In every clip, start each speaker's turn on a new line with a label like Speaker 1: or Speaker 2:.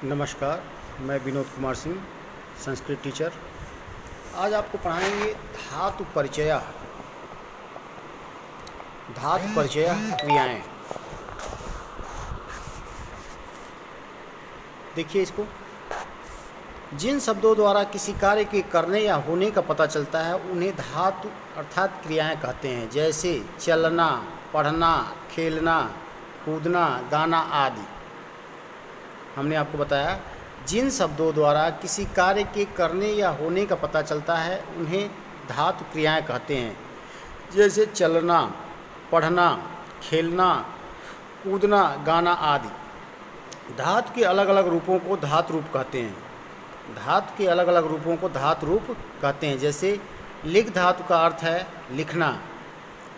Speaker 1: नमस्कार, मैं विनोद कुमार सिंह, संस्कृत टीचर। आज आपको पढ़ाएंगे धातु परिचय। धातु परिचय क्रियाएं। देखिए इसको, जिन शब्दों द्वारा किसी कार्य के करने या होने का पता चलता है उन्हें धातु अर्थात क्रियाएं कहते हैं। जैसे चलना, पढ़ना, खेलना, कूदना, गाना आदि। हमने आपको बताया जिन शब्दों द्वारा किसी कार्य के करने या होने का पता चलता है उन्हें धातु क्रियाएं कहते हैं। जैसे चलना, पढ़ना, खेलना, कूदना, गाना आदि। धातु के अलग अलग रूपों को धातु रूप कहते हैं। धातु के अलग अलग रूपों को धातु रूप कहते हैं। जैसे लिख धातु का अर्थ है लिखना,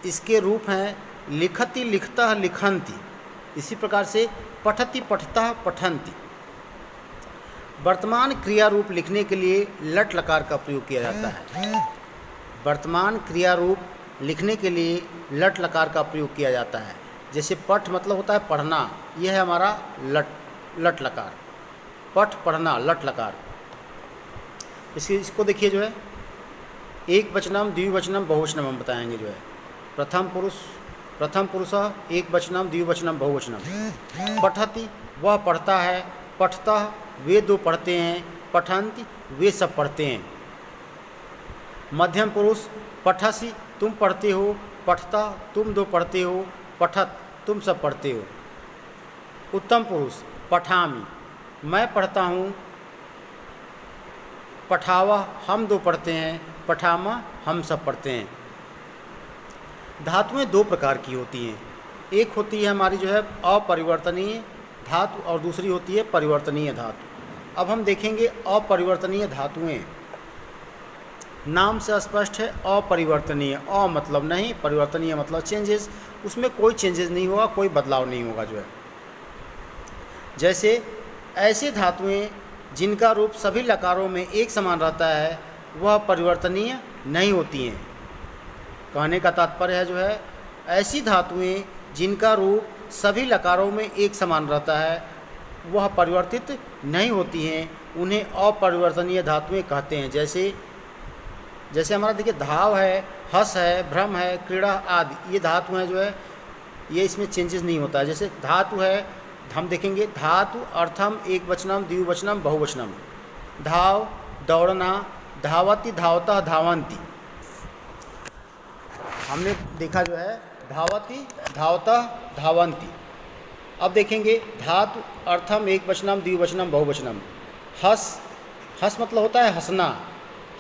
Speaker 1: इसके रूप हैं लिखति, लिखता, लिखन्ति। इसी प्रकार से पठति, पठता, पठन्ति। वर्तमान क्रिया रूप लिखने के लिए लट लकार का प्रयोग किया जाता है। वर्तमान क्रिया रूप लिखने के लिए लट लकार का प्रयोग किया जाता है। जैसे पठ मतलब होता है पढ़ना, यह है हमारा लट लकार। पठ, पढ़ना, लट लकार। इसको देखिए जो है एक वचनम, द्विवचनम, बहुवचनम हम बताएंगे। जो है प्रथम पुरुष एक वचनम, द्विवचनम, बहुवचनम। पठति वह पढ़ता है, पठता वे दो पढ़ते हैं, पठन्ति वे सब पढ़ते हैं। मध्यम पुरुष पठसि तुम पढ़ते हो, पठता तुम दो पढ़ते हो, पठत तुम सब पढ़ते हो। उत्तम पुरुष पठामि मैं पढ़ता हूँ, पठावा हम दो पढ़ते हैं, पठामा हम सब पढ़ते हैं। धातुएं दो प्रकार की होती हैं। एक होती है हमारी जो है अपरिवर्तनीय धातु और दूसरी होती है परिवर्तनीय धातु। अब हम देखेंगे अपरिवर्तनीय धातुएं। नाम से स्पष्ट है अपरिवर्तनीय। अ मतलब नहीं, परिवर्तनीय मतलब चेंजेस। उसमें कोई चेंजेस नहीं होगा, कोई बदलाव नहीं होगा। जो है जैसे ऐसे धातुएं जिनका रूप सभी लकारों में एक समान रहता है वह परिवर्तनीय नहीं होती हैं। कहने का तात्पर्य है जो है ऐसी धातुएं जिनका रूप सभी लकारों में एक समान रहता है वह परिवर्तित नहीं होती हैं, उन्हें अपरिवर्तनीय धातुएं कहते हैं। जैसे हमारा देखिए धाव है, हस है, भ्रम है, क्रीड़ा आदि। ये धातु हैं जो है ये इसमें चेंजेस नहीं होता है। जैसे धातु है, हम देखेंगे धातु अर्थम एक वचनम, द्विवचनम, बहुवचनम। धाव दौड़ना, धावति, धावता, धावंती। हमने देखा जो है धावति, धावता, धावंती। अब देखेंगे धातु अर्थम एक वचनम, द्विवचनम, बहुवचनम। हस मतलब होता है हंसना,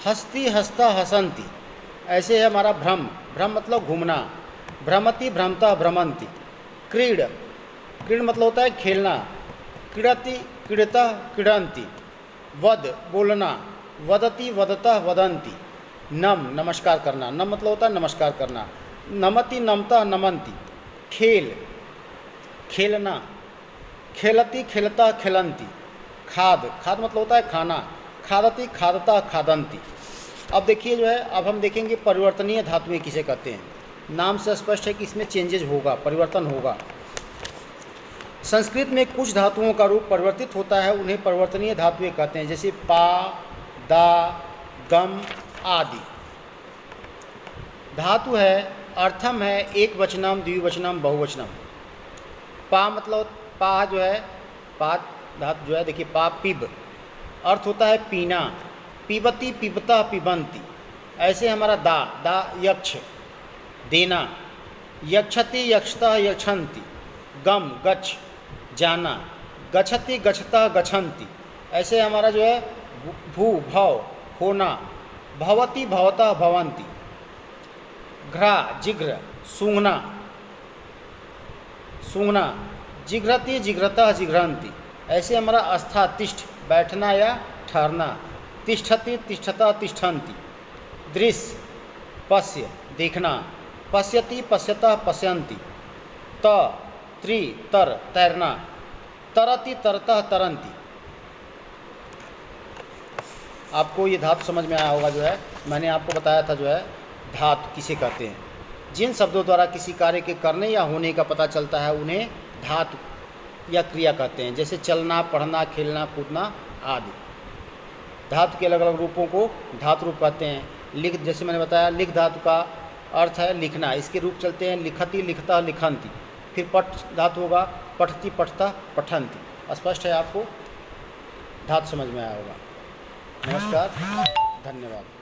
Speaker 1: हस्ती, हंसता, हसंती। ऐसे है हमारा भ्रम मतलब घूमना, भ्रमति, भ्रमता, भ्रमंती। क्रीड़ मतलब होता है खेलना, क्रीड़ति, क्रीड़ता, क्रीडंती। वद बोलना, वदति, वदता, वदंती। नमस्कार करना, नम मतलब होता है नमस्कार करना, नमति, नमता, नमंती। खेलना, खेलति, खेलता, खेलंती। खाद मतलब होता है खाना, खादति, खादता, खादंती। अब देखिए जो है अब हम देखेंगे परिवर्तनीय धातुएं किसे कहते हैं। नाम से स्पष्ट है कि इसमें चेंजेज होगा, परिवर्तन होगा। संस्कृत में कुछ धातुओं का रूप परिवर्तित होता है, उन्हें परिवर्तनीय धातुएं कहते हैं। जैसे पा, दा, गम आदि। धातु है अर्थम है एक वचनम, द्विवचनम, बहुवचनम। पा मतलब पा जो है पा धातु जो है देखिए पा पिब अर्थ होता है पीना, पिबती, पिबता, पिबंती। ऐसे हमारा दा यक्ष देना, यक्षति, यक्षता, यक्षन्ति। गम गच्छ जाना, गच्छति, गच्छता, गच्छन्ति। ऐसे हमारा जो है भू भव होना, भवति, भवता, भवंती। घ्रा जिघ्र सूंघना, जिघ्रति, जिघ्रता, जिघ्रंती। ऐसे हमारा अस्था तिष्ठ बैठना या ठहरना, तिष्ठति, तिष्ठता, तिष्ठन्ति। दृश्य पश्य देखना, पश्यति, पश्यता, पश्यन्ति। त्रि तर तैरना, तरति, तरता, तरंती। आपको ये धातु समझ में आया होगा। जो है मैंने आपको बताया था जो है धातु किसे कहते हैं। जिन शब्दों द्वारा किसी कार्य के करने या होने का पता चलता है उन्हें धातु या क्रिया कहते हैं, जैसे चलना, पढ़ना, खेलना, कूदना आदि। धातु के अलग अलग रूपों को धातु रूप कहते हैं। लिख, जैसे मैंने बताया, लिख धातु का अर्थ है लिखना, इसके रूप चलते हैं लिखति, लिखता, लिखन्ति। फिर पठ धातु होगा पठति, पठता, पठन्ति। स्पष्ट है, आपको धातु समझ में आया होगा। नमस्कार, धन्यवाद।